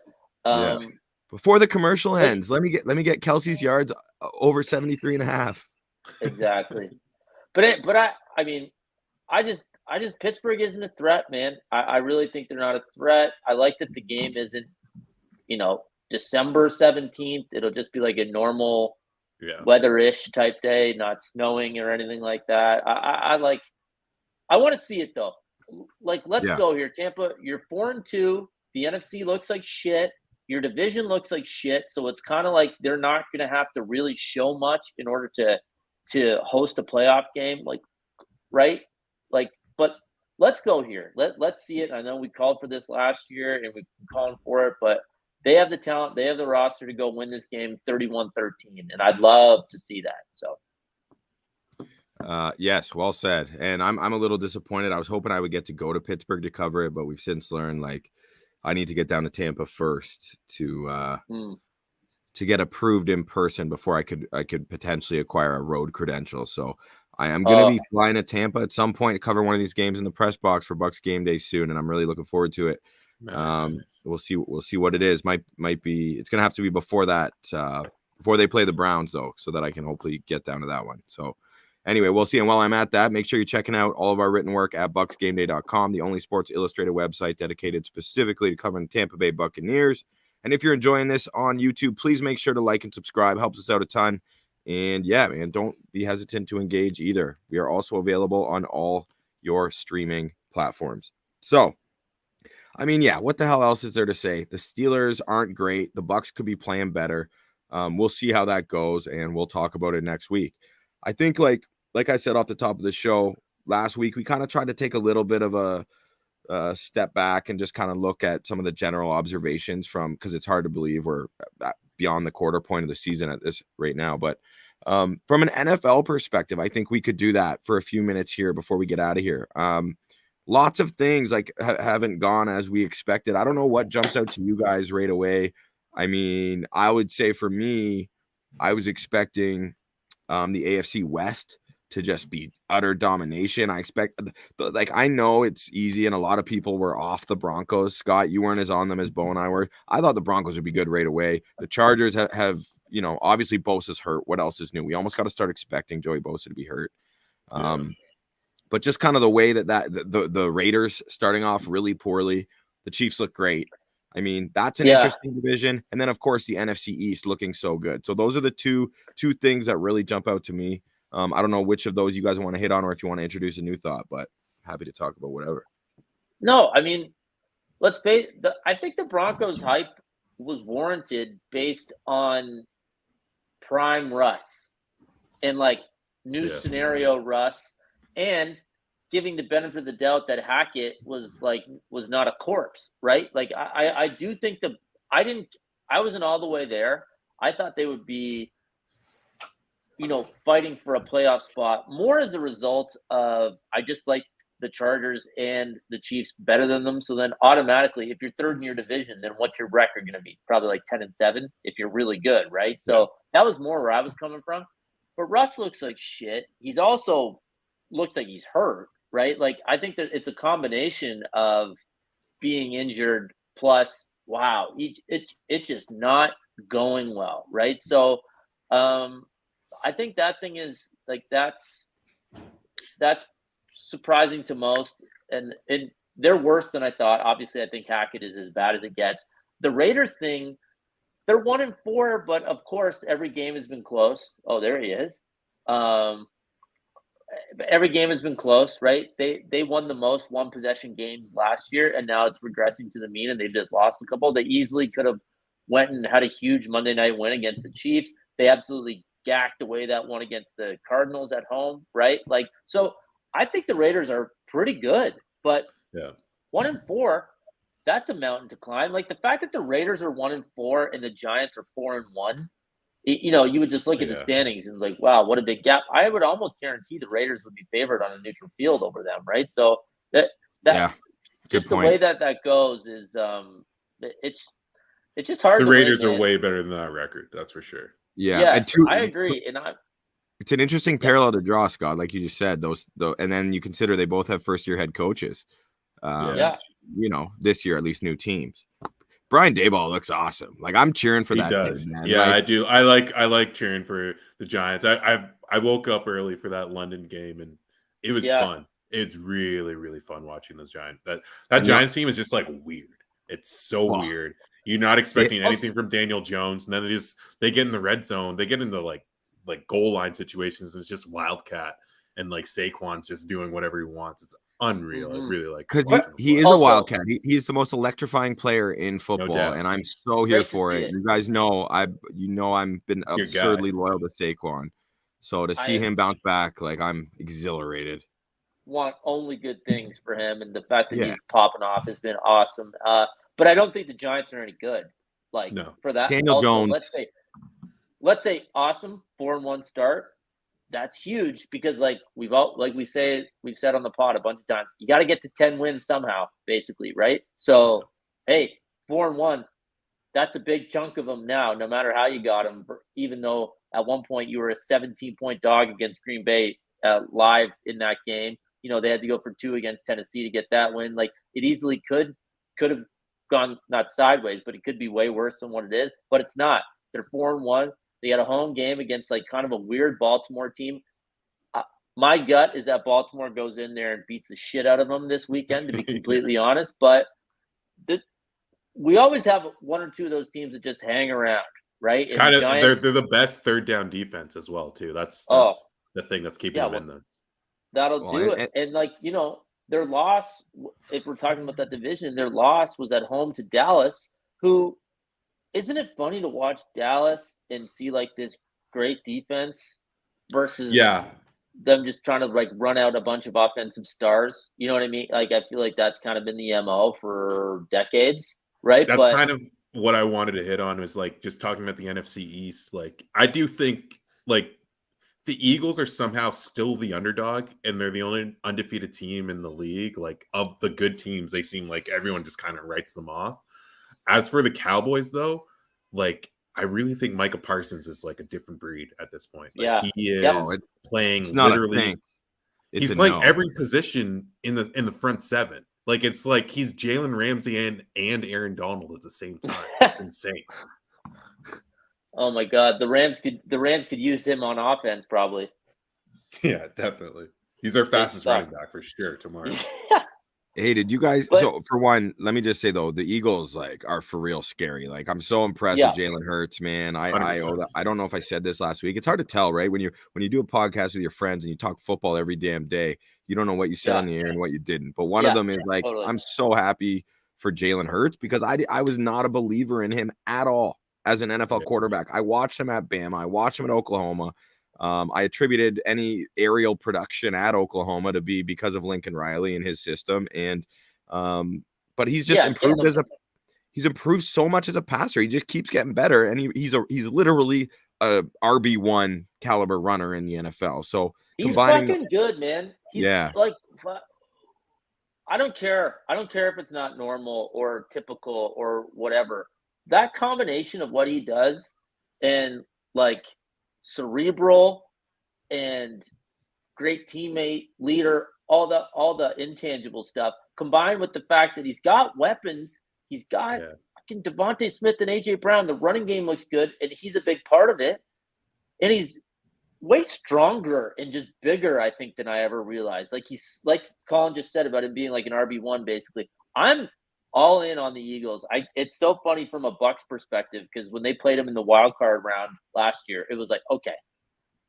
Before the commercial ends, let me get Kelsey's yards over 73.5. Exactly. But I just Pittsburgh isn't a threat, man. I really think they're not a threat. I like that the game isn't, December 17th. It'll just be like a normal weather-ish type day, not snowing or anything like that. I want to see it though. Like, let's go here. Tampa, you're 4-2. The NFC looks like shit. Your division looks like shit. So it's kind of like they're not going to have to really show much in order to host a playoff game. Like, right? Like, but let's go here. Let's see it. I know we called for this last year and we've been calling for it, but they have the talent, they have the roster to go win this game 31-13, and I'd love to see that. So. Yes, well said. And I'm a little disappointed. I was hoping I would get to go to Pittsburgh to cover it, but we've since learned like I need to get down to Tampa first to get approved in person before I could potentially acquire a road credential. So I am going to be flying to Tampa at some point to cover one of these games in the press box for Bucs game day soon, and I'm really looking forward to it. Nice. We'll see what it is. Might be it's going to have to be before that before they play the Browns though, so that I can hopefully get down to that one. So anyway, we'll see. And while I'm at that, make sure you're checking out all of our written work at bucsgameday.com, the only Sports Illustrated website dedicated specifically to covering the Tampa Bay Buccaneers. And if you're enjoying this on YouTube, please make sure to like and subscribe. Helps us out a ton. And yeah, man, don't be hesitant to engage either. We are also available on all your streaming platforms. So, I mean, yeah, what the hell else is there to say? The Steelers aren't great. The Bucs could be playing better. We'll see how that goes, and we'll talk about it next week. I think like I said off the top of the show last week, we kind of tried to take a little bit of a step back and just kind of look at some of the general observations because it's hard to believe we're beyond the quarter point of the season at this right now. But from an NFL perspective, I think we could do that for a few minutes here before we get out of here. Lots of things like haven't gone as we expected. I don't know what jumps out to you guys right away. I mean, I would say for me, I was expecting the AFC West to just be utter domination. I expect, like, I know it's easy, and a lot of people were off the Broncos. Scott, you weren't as on them as Bo and I were. I thought the Broncos would be good right away. The Chargers have obviously Bosa's hurt. What else is new? We almost got to start expecting Joey Bosa to be hurt. But just kind of the way that the Raiders starting off really poorly. The Chiefs look great. I mean, that's an interesting division. And then, of course, the NFC East looking so good. So those are the two things that really jump out to me. I don't know which of those you guys want to hit on or if you want to introduce a new thought, but happy to talk about whatever. No, I mean, I think the Broncos hype was warranted based on prime Russ and like new scenario Russ, and giving the benefit of the doubt that Hackett was not a corpse, right? Like I do think I wasn't all the way there. I thought they would be, fighting for a playoff spot more as a result of I just like the Chargers and the Chiefs better than them. So then automatically, if you're third in your division, then what's your record going to be? Probably like 10-7 if you're really good, right? So that was more where I was coming from. But Russ looks like shit. He's also looks like he's hurt, right? Like I think that it's a combination of being injured plus it's just not going well, right? So I think that thing is like that's surprising to most, and they're worse than I thought. Obviously, I think Hackett is as bad as it gets. The Raiders thing, they're 1-4, but of course, every game has been close. Oh, there he is. Every game has been close, right? They won the most one possession games last year, and now it's regressing to the mean, and they've just lost a couple. They easily could have went and had a huge Monday night win against the Chiefs. They absolutely gacked away that one against the Cardinals at home, right? Like, so I think the Raiders are pretty good, but 1-4, that's a mountain to climb. Like the fact that the Raiders are 1-4 and the Giants are 4-1, you would just look at the standings and like, wow, what a big gap. I would almost guarantee the Raiders would be favored on a neutral field over them, right? So that just the way that goes is it's just hard. The Raiders are way better than that record, that's for sure. Yeah, I agree, and it's an interesting parallel to draw, Scott, like you just said. And then you consider they both have first-year head coaches. This year at least new teams. Brian Daboll looks awesome. Like I'm cheering for that. He does. Kid, man. Yeah, I do. I like cheering for the Giants. I woke up early for that London game, and it was fun. It's really, really fun watching those Giants. That Giants team is just like weird. It's so weird. You're not expecting anything from Daniel Jones, and then they get in the red zone. They get into like goal line situations, and it's just wildcat, and like Saquon's just doing whatever he wants. It's unreal. I really like because he is a wildcat. He's the most electrifying player in football, and I'm so here for it. You guys know I've been absurdly loyal to Saquon, so to see him bounce back, like I'm exhilarated. Want only good things for him, and the fact that he's popping off has been awesome. But I don't think the Giants are any good. Like No. for that. Daniel Also, Jones. let's say awesome 4-1 start. That's huge because we've said on the pod a bunch of times, you got to get to 10 wins somehow, basically, right? So, hey, 4-1, that's a big chunk of them now, no matter how you got them, even though at one point you were a 17-point dog against Green Bay live in that game. They had to go for 2 against Tennessee to get that win. Like, it easily could have gone not sideways, but it could be way worse than what it is, but it's not. They're 4-1. They had a home game against kind of a weird Baltimore team. My gut is that Baltimore goes in there and beats the shit out of them this weekend, to be completely honest. But we always have 1 or 2 of those teams that just hang around, right? It's and kind the of Giants, they're the best third down defense as well too. That's the thing that's keeping them in this. That'll do it. And their loss, if we're talking about that division, their loss was at home to Dallas, who. Isn't it funny to watch Dallas and see this great defense versus them just trying to run out a bunch of offensive stars? You know what I mean? I feel like that's kind of been the MO for decades, right? That's kind of what I wanted to hit on was just talking about the NFC East. I do think the Eagles are somehow still the underdog, and they're the only undefeated team in the league. Of the good teams, they seem like everyone just kind of writes them off. As for the Cowboys, though, I really think Micah Parsons is a different breed at this point. He is playing literally. He's playing every position in the front 7. It's he's Jalen Ramsey and Aaron Donald at the same time. It's insane. Oh my God, the Rams could use him on offense probably. Yeah, definitely. He's our fastest running back for sure tomorrow. Hey, did you guys? So for one, let me just say though, the Eagles are for real scary. I'm so impressed with Jalen Hurts, man. I don't know if I said this last week. It's hard to tell, right? When you do a podcast with your friends and you talk football every damn day, you don't know what you said on the air and what you didn't. But one of them is totally. I'm so happy for Jalen Hurts because I was not a believer in him at all as an NFL quarterback. I watched him at Bama. I watched him at Oklahoma. I attributed any aerial production at Oklahoma to be because of Lincoln Riley and his system. And, but he's just improved he's improved so much as a passer. He just keeps getting better. And he's literally a RB1 caliber runner in the NFL. So he's fucking good, man. He's I don't care. I don't care if it's not normal or typical or whatever. That combination of what he does and cerebral and great teammate, leader, all the intangible stuff, combined with the fact that he's got weapons. He's got fucking Devontae Smith and AJ Brown. The running game looks good, and he's a big part of it. And he's way stronger and just bigger, I think, than I ever realized. He's like Colin just said about him being an RB1, basically. I'm all in on the Eagles. It's so funny from a Bucs perspective because when they played them in the wild card round last year, it was okay,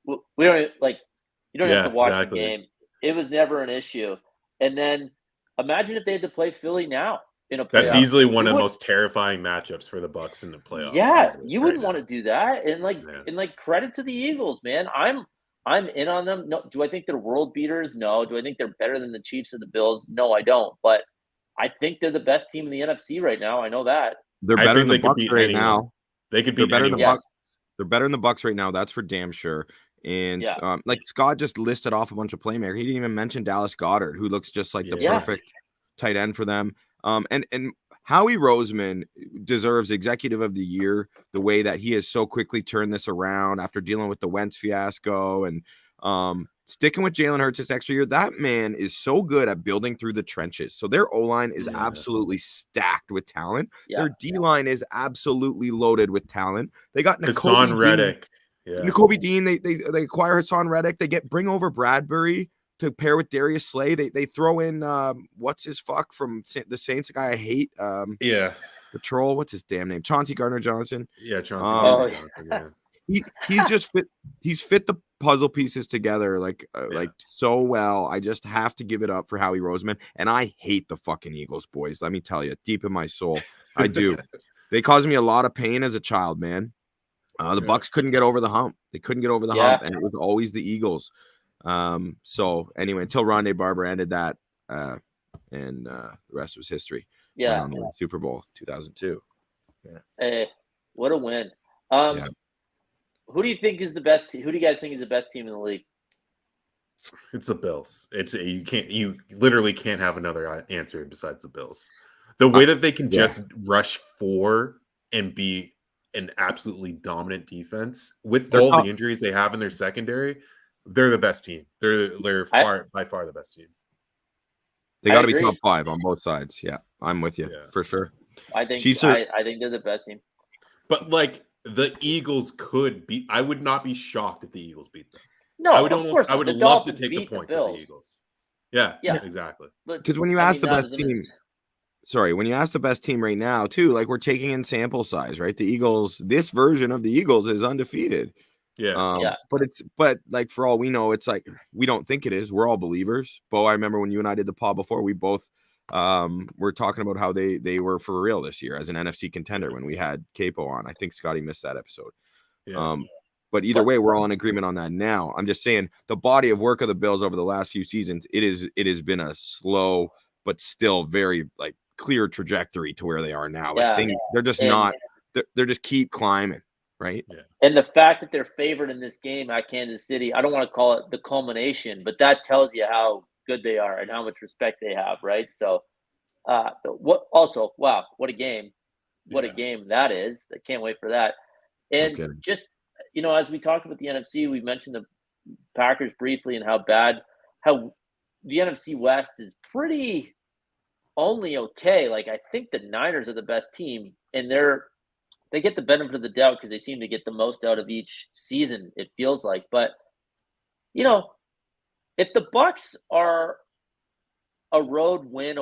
we don't you don't have to watch the game. It was never an issue. And then imagine if they had to play Philly now in a playoff. That's easily one of the most terrifying matchups for the Bucs in the playoffs. Yeah, you wouldn't want to do that. And credit to the Eagles, man. I'm in on them. No, do I think they're world beaters? No. Do I think they're better than the Chiefs or the Bills? No, I don't. But I think they're the best team in the NFC right now. I know that. They're better than the Bucs right now. They could beat better than the anyone. Bucs. They're better than the Bucs right now. That's for damn sure. And Scott just listed off a bunch of playmakers. He didn't even mention Dallas Goedert, who looks just like the perfect tight end for them. And Howie Roseman deserves Executive of the Year, the way that he has so quickly turned this around after dealing with the Wentz fiasco and sticking with Jalen Hurts this extra year. That man is so good at building through the trenches. So their O-line is absolutely stacked with talent. Their D-line is absolutely loaded with talent. They got Hassan Reddick. N'Kobe Dean, they acquire Hassan Reddick. They bring over Bradbury to pair with Darius Slay. They throw in what's his fuck from the Saints, a guy I hate. Patrol. What's his damn name? Chauncey Gardner-Johnson. Yeah, Chauncey Gardner-Johnson. Yeah. He's just fit. He's fit the puzzle pieces together like so well. I just have to give it up for Howie Roseman. And I hate the fucking Eagles, boys. Let me tell you, deep in my soul, I do. They caused me a lot of pain as a child, man. The Bucs couldn't get over the hump. They couldn't get over the hump, and it was always the Eagles. So anyway, until Rondé Barber ended that, and the rest was history. Yeah, Super Bowl 2002. Hey, what a win. Yeah. Who do you think is the best who do you guys think is the best team in the league? It's the Bills. You literally can't have another answer besides the Bills. The way that they can just rush 4 and be an absolutely dominant defense with all the injuries they have in their secondary, they're the best team. They're by far the best team. They got to be top 5 on both sides. Yeah, I'm with you for sure. I think they're the best team. But like the Eagles could beat. I would not be shocked if the Eagles beat them. No, I would love to take the points of the Eagles. Yeah, exactly. Because when you ask the best team, when you ask the best team right now, too, like we're taking in sample size, right? The Eagles, this version of the Eagles is undefeated. Yeah. But like for all we know, it's like we don't think it is. We're all believers. Bo, I remember when you and I did the pod before, we both were talking about how they were for real this year as an NFC contender when we had Capo on. I think Scotty missed that episode. Yeah. But either way, we're all in agreement on that now. I'm just saying the body of work of the Bills over the last few seasons, it has been a slow but still very like clear trajectory to where they are now. Like they're just they're just keep climbing, right? Yeah. And the fact that they're favored in this game at Kansas City, I don't want to call it the culmination, but that tells you how good they are and how much respect they have, right? So wow, what a game. What a game that is. I can't wait for that. And just as we talked about the NFC, we mentioned the Packers briefly and how the NFC West is pretty only okay. Like I think the Niners are the best team, and they get the benefit of the doubt because they seem to get the most out of each season, it feels like. But if the Bucs are a road win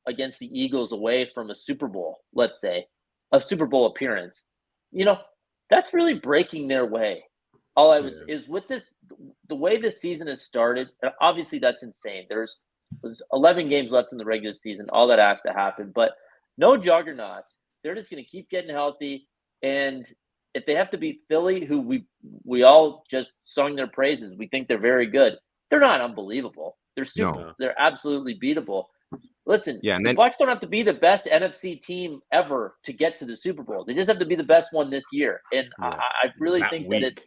against the Eagles away from a Super Bowl, let's say, a Super Bowl appearance, that's really breaking their way. All I would say is with this, the way this season has started, obviously that's insane. There's 11 games left in the regular season. All that has to happen, but no juggernauts. They're just going to keep getting healthy. And if they have to beat Philly, who we all just sung their praises, we think they're very good. They're not unbelievable. They're absolutely beatable. Listen, the Bucs don't have to be the best NFC team ever to get to the Super Bowl. They just have to be the best one this year. And I really think that it's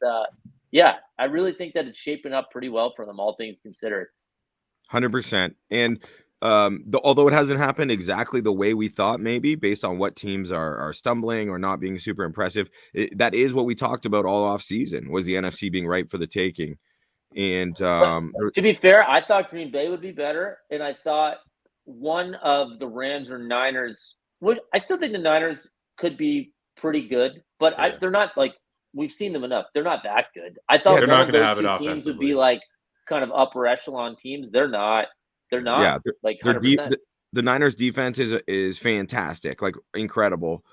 I really think that it's shaping up pretty well for them, all things considered. 100%. And although it hasn't happened exactly the way we thought, maybe based on what teams are stumbling or not being super impressive, that is what we talked about all off season, was the NFC being ripe for the taking. And to be fair, I thought Green Bay would be better, and I thought one of the Rams or Niners I still think the Niners could be pretty good, but they're not like, we've seen them enough. They're not that good. I thought they're not going to have it offensively. Teams would be like kind of upper echelon teams. They're not. Yeah, like 100%. The Niners defense is fantastic, like incredible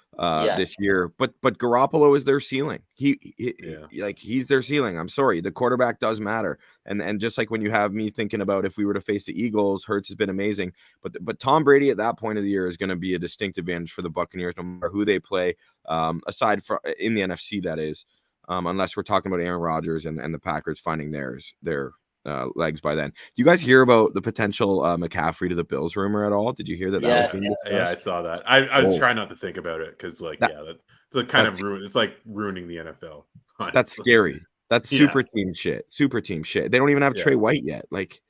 this year. But Garoppolo is their ceiling. He's their ceiling. I'm sorry, the quarterback does matter. And just like when you have me thinking about if we were to face the Eagles, Hurts has been amazing. But Tom Brady at that point of the year is going to be a distinct advantage for the Buccaneers, no matter who they play. Aside from in the NFC, that is, unless we're talking about Aaron Rodgers and the Packers finding their legs by then. You guys hear about the potential McCaffrey to the Bills rumor at all? Did you hear that? Yes. That was being discussed? Yeah, I saw that. I was trying not to think about it because, it's kind of ruin. It's like ruining the NFL. Honestly. That's scary. That's super team shit. Super team shit. They don't even have Trey White yet. Like,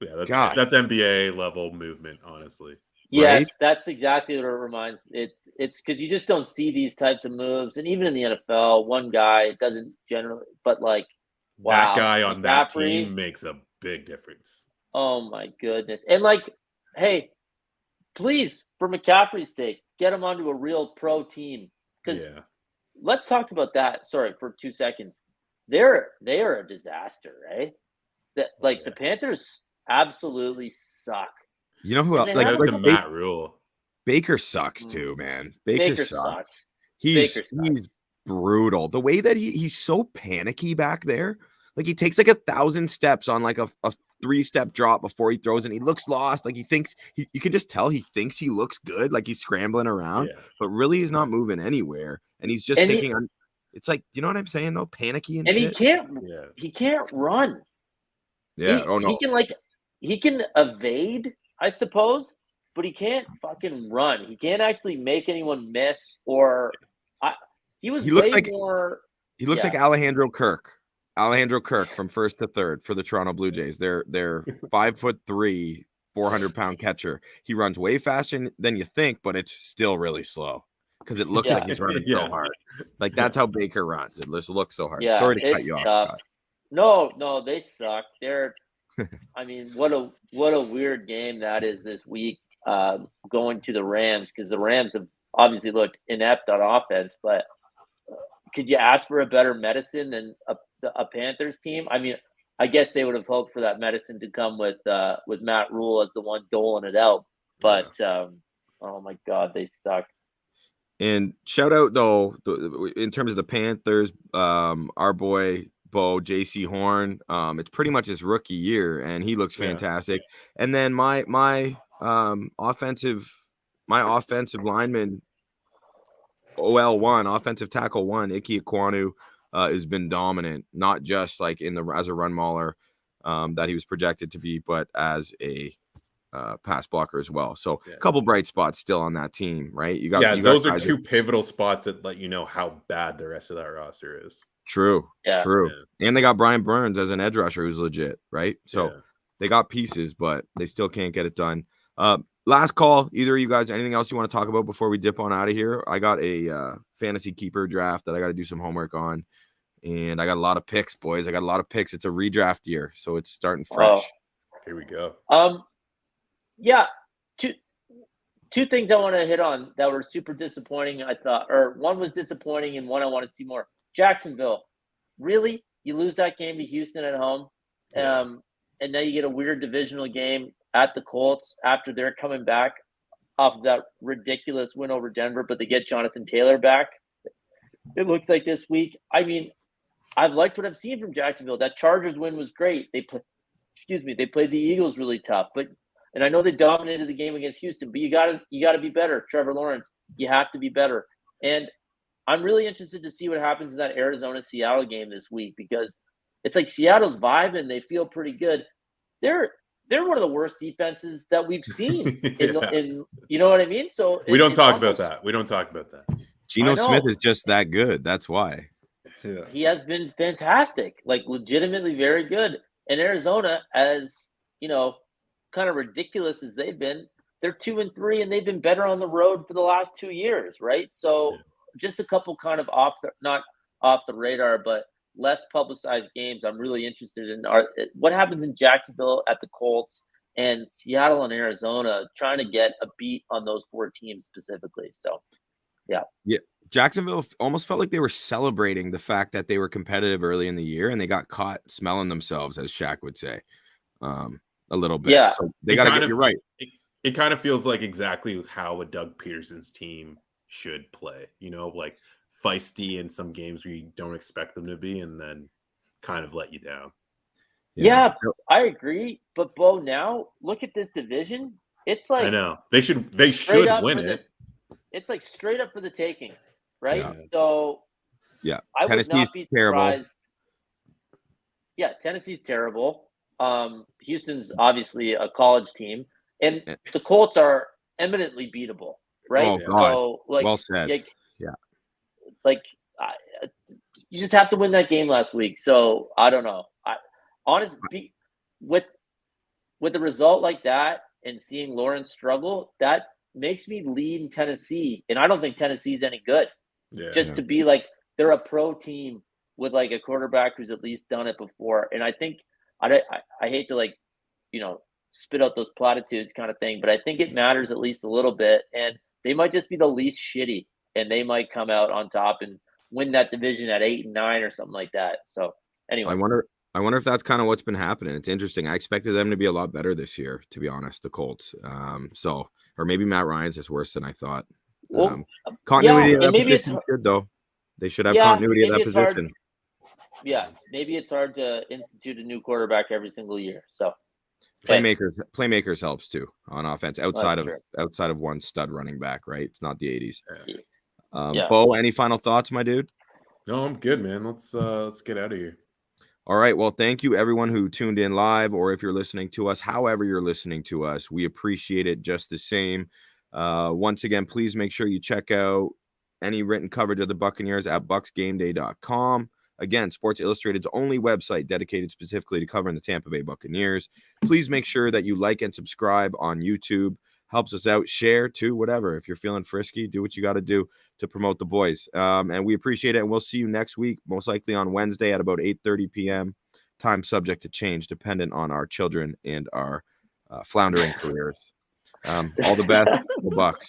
that's NBA level movement, honestly. Yes, right? That's exactly what it reminds me. It's because you just don't see these types of moves, and even in the NFL, one guy, it doesn't generally, but like. Wow. That guy on that team makes a big difference. Oh, my goodness. And, hey, please, for McCaffrey's sake, get him onto a real pro team. Because let's talk about that. Sorry, for 2 seconds. They are a disaster, right? The Panthers absolutely suck. You know who else? Matt Rule. Baker sucks too, man. Baker sucks. He's brutal. The way that he's so panicky back there, like he takes like 1,000 steps on like a 3-step drop before he throws, and he looks lost. Like he thinks you can just tell he thinks he looks good, like he's scrambling around, but really he's not moving anywhere, and he's just taking on. It's like, you know what I'm saying though, panicky and shit. He can't run. Yeah. He can evade, I suppose, but he can't fucking run. He can't actually make anyone miss. He looks more. He looks like Alejandro Kirk. Alejandro Kirk from first to third for the Toronto Blue Jays. They're 5'3", 400-pound catcher. He runs way faster than you think, but it's still really slow because it looks like he's running so hard. Like that's how Baker runs. It just looks so hard. Yeah, sorry to cut you off, Scott. No, they suck. I mean, what a weird game that is this week, going to the Rams, because the Rams have obviously looked inept on offense, but could you ask for a better medicine than a Panthers team? I mean, I guess they would have hoped for that medicine to come with Matt Rule as the one doling it out, but oh my God, they suck. And shout out though, in terms of the Panthers, our boy Bo JC Horn, it's pretty much his rookie year, and he looks fantastic. And then my offensive lineman, offensive tackle 1, Ike Ekwonu, has been dominant, not just like as a run mauler that he was projected to be, but as a pass blocker as well. So a couple bright spots still on that team, right? Those are two pivotal spots that let you know how bad the rest of that roster is. True. And they got Brian Burns as an edge rusher who's legit, right? So they got pieces, but they still can't get it done. Last call, either of you guys, anything else you want to talk about before we dip on out of here? I got a fantasy keeper draft that I got to do some homework on, and I got a lot of picks, boys. It's a redraft year, so it's starting fresh. Here we go. Yeah, two things I want to hit on that were super disappointing, I thought, or one was disappointing and one I want to see more. Jacksonville, really? You lose that game to Houston at home, and now you get a weird divisional game at the Colts after they're coming back off of that ridiculous win over Denver, but they get Jonathan Taylor back. It looks like this week. I mean, I've liked what I've seen from Jacksonville. That Chargers win was great. They played the Eagles really tough, and I know they dominated the game against Houston, but you gotta be better. Trevor Lawrence, you have to be better. And I'm really interested to see what happens in that Arizona-Seattle game this week, because it's like Seattle's vibing. They feel pretty good. They're one of the worst defenses that we've seen. in you know what I mean? So we don't talk about that. We don't talk about that. Geno Smith is just that good. That's why. Yeah. He has been fantastic, like legitimately very good. And Arizona, as you know, kind of ridiculous as they've been, they're 2-3, and they've been better on the road for the last 2 years, right? So just a couple kind of not off the radar, but less publicized games I'm really interested in are what happens in Jacksonville at the Colts and Seattle and Arizona, trying to get a beat on those 4 teams specifically. So, yeah. Jacksonville almost felt like they were celebrating the fact that they were competitive early in the year, and they got caught smelling themselves, as Shaq would say, a little bit. Yeah. So they got to get you right. It kind of feels like exactly how a Doug Peterson's team should play, like feisty in some games where you don't expect them to be, and then kind of let you down. Yeah, I agree. But Bo, now look at this division. It's like, I know they should win it. It's like straight up for the taking, right? Yeah. So I would not be surprised. Terrible. Yeah, Tennessee's terrible. Houston's obviously a college team, and the Colts are eminently beatable, right? Oh, God. So, well said. You just have to win that game last week. So I don't know. Honestly, with a result like that and seeing Lawrence struggle, that makes me lean Tennessee, and I don't think Tennessee's any good. To be like, they're a pro team with like a quarterback who's at least done it before, and I think I hate to spit out those platitudes kind of thing, but I think it matters at least a little bit, and they might just be the least shitty, and they might come out on top and win that division at 8-9 or something like that. So anyway, I wonder if that's kind of what's been happening. It's interesting. I expected them to be a lot better this year, to be honest, the Colts. Or maybe Matt Ryan's just worse than I thought. Continuity of that position is good, though. They should have continuity of that position. Yes, maybe it's hard to institute a new quarterback every single year. So playmakers helps too on offense outside of one stud running back, right? It's not the 80s. Bo, any final thoughts, my dude? No, I'm good, man. Let's get out of here. All right. Well, thank you everyone who tuned in live, or if you're listening to us, however you're listening to us, we appreciate it just the same. Once again, please make sure you check out any written coverage of the Buccaneers at bucsgameday.com. Again, Sports Illustrated's only website dedicated specifically to covering the Tampa Bay Buccaneers. Please make sure that you like and subscribe on YouTube. Helps us out. Share too, whatever. If you're feeling frisky, do what you got to do to promote the boys. And we appreciate it. And we'll see you next week, most likely on Wednesday at about 8:30 p.m. Time subject to change, dependent on our children and our floundering careers. All the best, the Bucs.